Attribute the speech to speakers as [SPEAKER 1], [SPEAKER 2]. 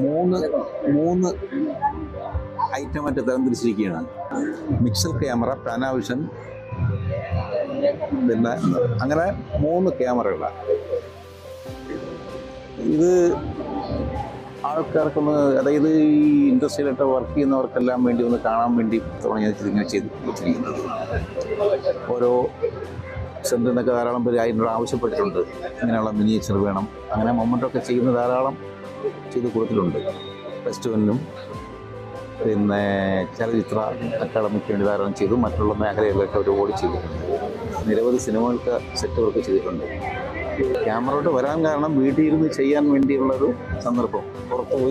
[SPEAKER 1] മൂന്ന് മൂന്ന് ഐറ്റമായിട്ട് തരംതിരിച്ചിരിക്കുകയാണ്. Mixed camera, പാനാവിഷൻ, പിന്നെ അങ്ങനെ 3 ക്യാമറകളാണ്. ഇത് ആൾക്കാർക്കൊന്ന്, അതായത് ഈ ഇൻഡസ്ട്രിയിലായിട്ട് വർക്ക് ചെയ്യുന്നവർക്കെല്ലാം വേണ്ടി ഒന്ന് കാണാൻ വേണ്ടി ഇങ്ങനെ ചെയ്ത് വെച്ചിരിക്കുന്നത്. ഓരോ സെൻറ്ററിനൊക്കെ ധാരാളം പേര് അതിനോട് ആവശ്യപ്പെട്ടിട്ടുണ്ട്, ഇങ്ങനെയുള്ള മിനിയേച്ചർ വേണം. അങ്ങനെ മൊമെൻ്റൊക്കെ ചെയ്യുന്ന ധാരാളം ചെയ്ത് കൊടുത്തിട്ടുണ്ട്. ഫെസ്റ്റിവലിനും പിന്നെ ചലച്ചിത്ര അക്കാദമിക്ക് വേണ്ടി ധാരാളം ചെയ്തു. മറ്റുള്ള മേഖലകളിലൊക്കെ അവർ ഓടി ചെയ്തിട്ടുണ്ട്. നിരവധി സിനിമകൾക്ക് സെറ്റ് വർക്ക് ചെയ്തിട്ടുണ്ട്. ക്യാമറയോട്ട് വരാൻ കാരണം വീട്ടിൽ ഇരുന്ന് ചെയ്യാൻ വേണ്ടിയുള്ളൊരു സന്ദർഭം, പുറത്തുപോയി